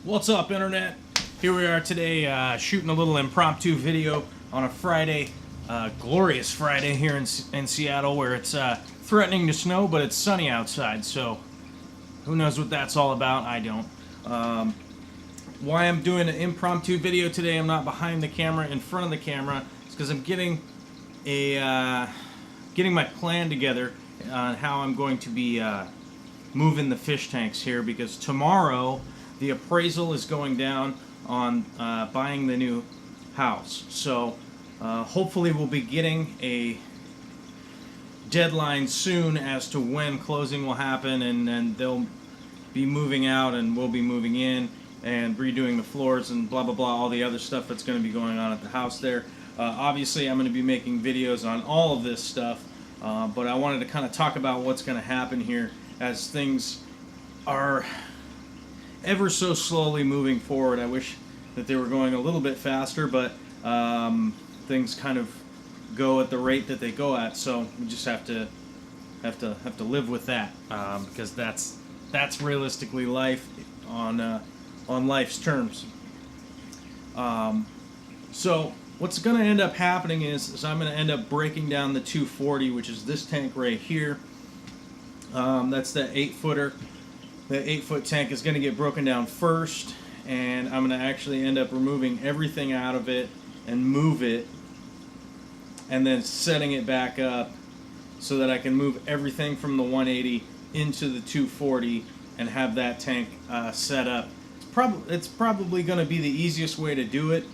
What's up, internet? Here we are today shooting a little impromptu video on a Friday, glorious Friday here in Seattle, where it's threatening to snow, but it's sunny outside, so who knows what that's all about? I don't. Why I'm doing an impromptu video today, I'm not behind the camera, in front of the camera, is because I'm getting my plan together on how I'm going to be moving the fish tanks here, because tomorrow the appraisal is going down on buying the new house. So hopefully we'll be getting a deadline soon as to when closing will happen, and they'll be moving out and we'll be moving in and redoing the floors and blah blah blah, all the other stuff that's going to be going on at the house there. Obviously I'm going to be making videos on all of this stuff, but I wanted to kind of talk about what's going to happen here as things are ever so slowly moving forward. I wish that they were going a little bit faster, but things kind of go at the rate that they go at. So we just have to live with that, because that's realistically life on life's terms. So what's going to end up happening is I'm going to end up breaking down the 240, which is this tank right here. That's the 8-footer. The 8-foot tank is going to get broken down first, and I'm going to actually end up removing everything out of it and move it, and then setting it back up so that I can move everything from the 180 into the 240 and have that tank set up. It's probably going to be the easiest way to do it,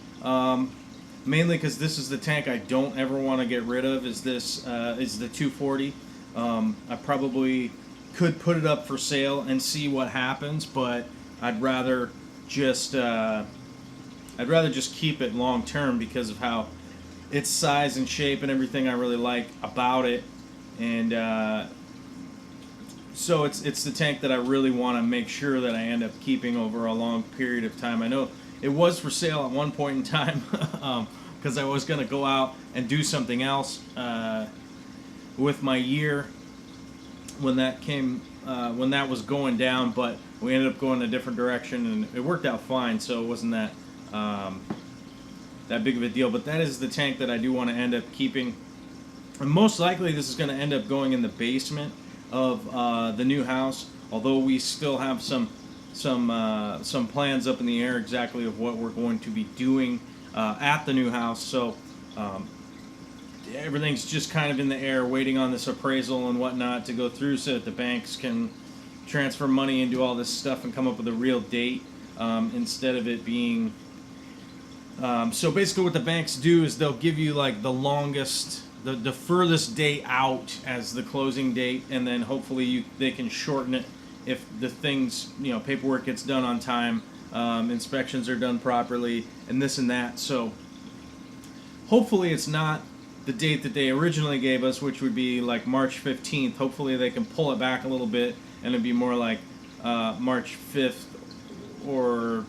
mainly because this is the tank I don't ever want to get rid of. Is the 240. I probably could put it up for sale and see what happens, but I'd rather just keep it long term because of how its size and shape and everything I really like about it. And so it's the tank that I really want to make sure that I end up keeping over a long period of time. I know it was for sale at one point in time because I was going to go out and do something else with my year when that was going down, but we ended up going a different direction, and it worked out fine, so it wasn't that big of a deal. But that is the tank that I do want to end up keeping, and most likely this is going to end up going in the basement of the new house, although we still have some plans up in the air exactly of what we're going to be doing at the new house. So everything's just kind of in the air, waiting on this appraisal and whatnot to go through so that the banks can transfer money and do all this stuff and come up with a real date, instead of it being so basically what the banks do is they'll give you like the longest, the furthest date out as the closing date, and then hopefully they can shorten it if the things, paperwork gets done on time, inspections are done properly, and this and that. So hopefully it's not the date that they originally gave us, which would be like March 15th. Hopefully they can pull it back a little bit, and it'd be more like March 5th, or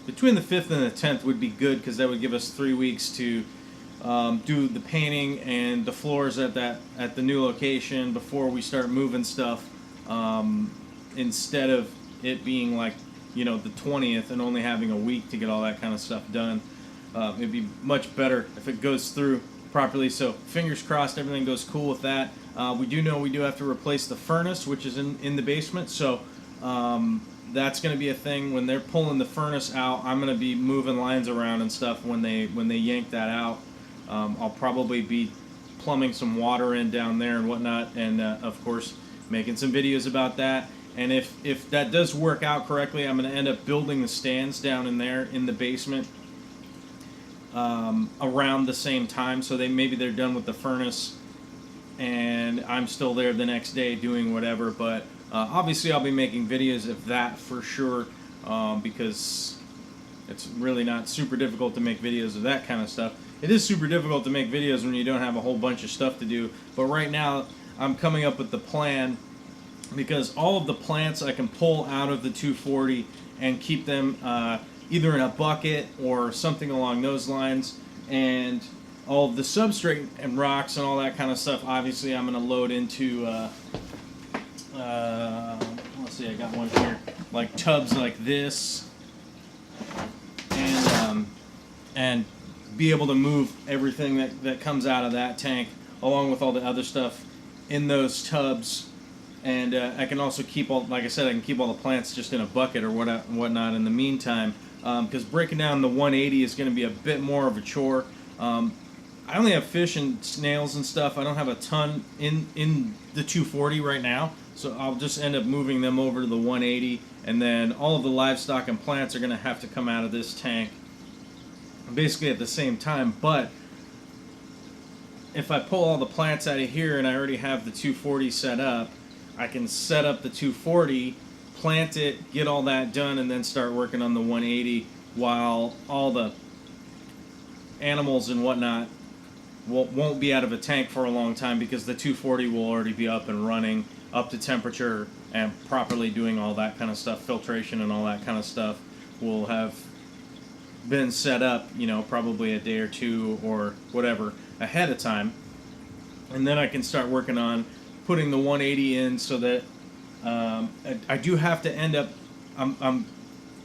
between the 5th and the 10th would be good, because that would give us 3 weeks to do the painting and the floors at the new location before we start moving stuff, instead of it being like the 20th and only having a week to get all that kind of stuff done. It'd be much better if it goes through properly. So fingers crossed everything goes cool with that. We do know we do have to replace the furnace, which is in the basement, so that's going to be a thing. When they're pulling the furnace out, I'm going to be moving lines around and stuff when they yank that out. I'll probably be plumbing some water in down there and whatnot, and of course making some videos about that. And if that does work out correctly, I'm going to end up building the stands down in there in the basement around the same time, so maybe they're done with the furnace and I'm still there the next day doing whatever. But obviously I'll be making videos of that for sure, because it's really not super difficult to make videos of that kind of stuff. It is super difficult to make videos when you don't have a whole bunch of stuff to do, but right now I'm coming up with the plan, because all of the plants I can pull out of the 240 and keep them either in a bucket or something along those lines, and all of the substrate and rocks and all that kind of stuff, obviously I'm going to load into let's see, I got one here, like tubs like this, and be able to move everything that comes out of that tank along with all the other stuff in those tubs. And I can also keep all, like I said, I can keep all the plants just in a bucket or whatnot in the meantime, because breaking down the 180 is going to be a bit more of a chore. I only have fish and snails and stuff. I don't have a ton in the 240 right now, so I'll just end up moving them over to the 180, and then all of the livestock and plants are going to have to come out of this tank basically at the same time. But if I pull all the plants out of here and I already have the 240 set up, I can set up the 240, plant it, get all that done, and then start working on the 180 while all the animals and whatnot won't be out of a tank for a long time, because the 240 will already be up and running, up to temperature, and properly doing all that kind of stuff. Filtration and all that kind of stuff will have been set up, you know, probably a day or two or whatever ahead of time. And then I can start working on putting the 180 in, so that I do have to end up,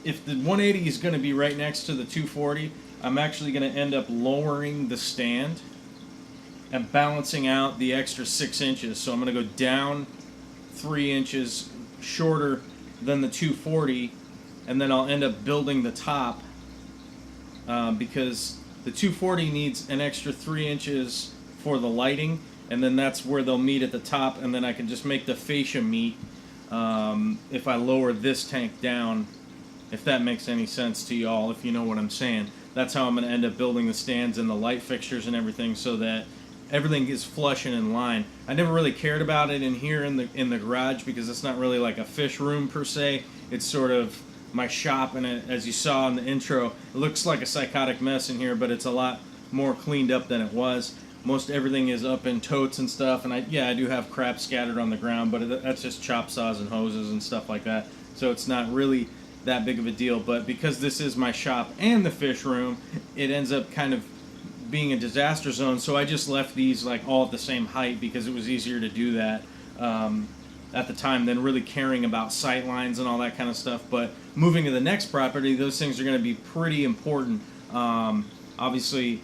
if the 180 is going to be right next to the 240, I'm actually going to end up lowering the stand and balancing out the extra 6 inches. So I'm going to go down 3 inches shorter than the 240, and then I'll end up building the top, because the 240 needs an extra 3 inches for the lighting, and then that's where they'll meet at the top, and then I can just make the fascia meet if I lower this tank down, if that makes any sense to y'all, if you know what I'm saying. That's how I'm going to end up building the stands and the light fixtures and everything, so that everything is flush and in line. I never really cared about it in here in the garage, because it's not really like a fish room per se. It's sort of my shop, and as you saw in the intro, it looks like a psychotic mess in here, but it's a lot more cleaned up than it was. Most everything is up in totes and stuff, and I do have crap scattered on the ground, but that's just chop saws and hoses and stuff like that, so it's not really that big of a deal. But because this is my shop and the fish room, it ends up kind of being a disaster zone, so I just left these like all at the same height, because it was easier to do that at the time than really caring about sight lines and all that kind of stuff. But moving to the next property, those things are going to be pretty important. Obviously,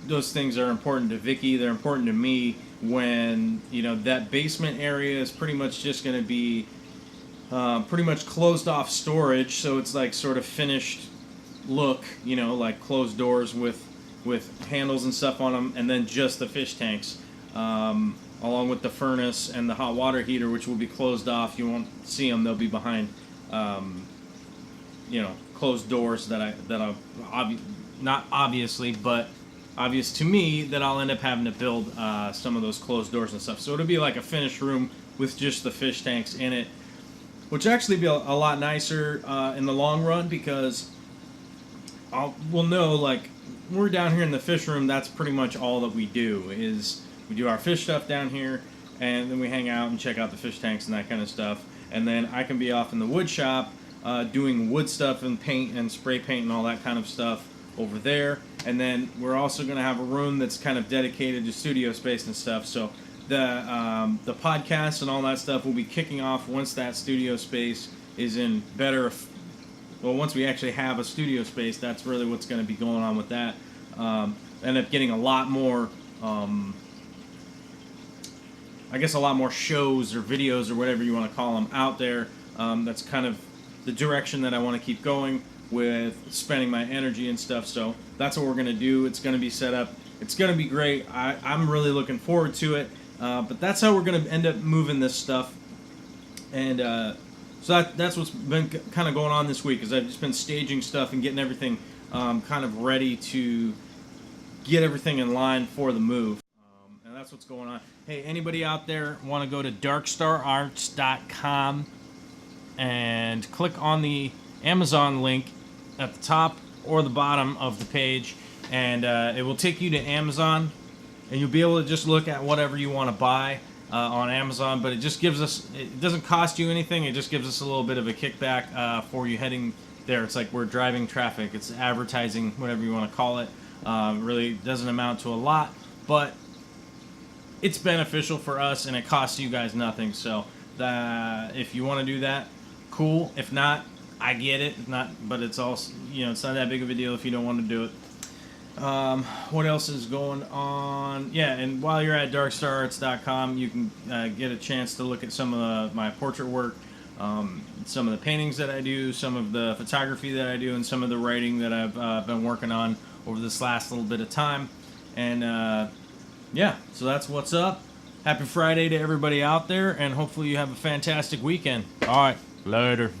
those things are important to Vicky. They're important to me. When, you know, that basement area is pretty much just going to be pretty much closed off storage, so it's like sort of finished look, you know, like closed doors with handles and stuff on them, and then just the fish tanks, along with the furnace and the hot water heater, which will be closed off. You won't see them; they'll be behind, you know, closed doors that I'll not obviously, but obvious to me that I'll end up having to build some of those closed doors and stuff. So it'll be like a finished room with just the fish tanks in it, which actually be a lot nicer in the long run, because we'll know, like, we're down here in the fish room, that's pretty much all that we do, is we do our fish stuff down here, and then we hang out and check out the fish tanks and that kind of stuff. And then I can be off in the wood shop doing wood stuff and paint and spray paint and all that kind of stuff over there. And then we're also going to have a room that's kind of dedicated to studio space and stuff. So the podcast and all that stuff will be kicking off once that studio space is in better. Well, once we actually have a studio space, that's really what's going to be going on with that. End up getting a lot more, I guess, a lot more shows or videos or whatever you want to call them out there. That's kind of the direction that I want to keep going with spending my energy and stuff. So that's what we're going to do. It's going to be set up. It's going to be great. I'm really looking forward to it. But that's how we're going to end up moving this stuff. And so that's what's been kind of going on this week, is I've just been staging stuff and getting everything kind of ready to get everything in line for the move. And that's what's going on. Hey, anybody out there want to go to darkstararts.com and click on the Amazon link at the top or the bottom of the page, and it will take you to Amazon, and you'll be able to just look at whatever you want to buy on Amazon. But it just gives us, it doesn't cost you anything, it just gives us a little bit of a kickback for you heading there. It's like we're driving traffic, it's advertising, whatever you want to call it. Really doesn't amount to a lot, but it's beneficial for us, and it costs you guys nothing. So if you want to do that, cool. If not, I get it. Not, but it's also, you know, it's not that big of a deal if you don't want to do it. What else is going on? Yeah, and while you're at darkstararts.com, you can get a chance to look at some of my portrait work, some of the paintings that I do, some of the photography that I do, and some of the writing that I've been working on over this last little bit of time. And yeah, so that's what's up. Happy Friday to everybody out there, and hopefully you have a fantastic weekend. All right, later.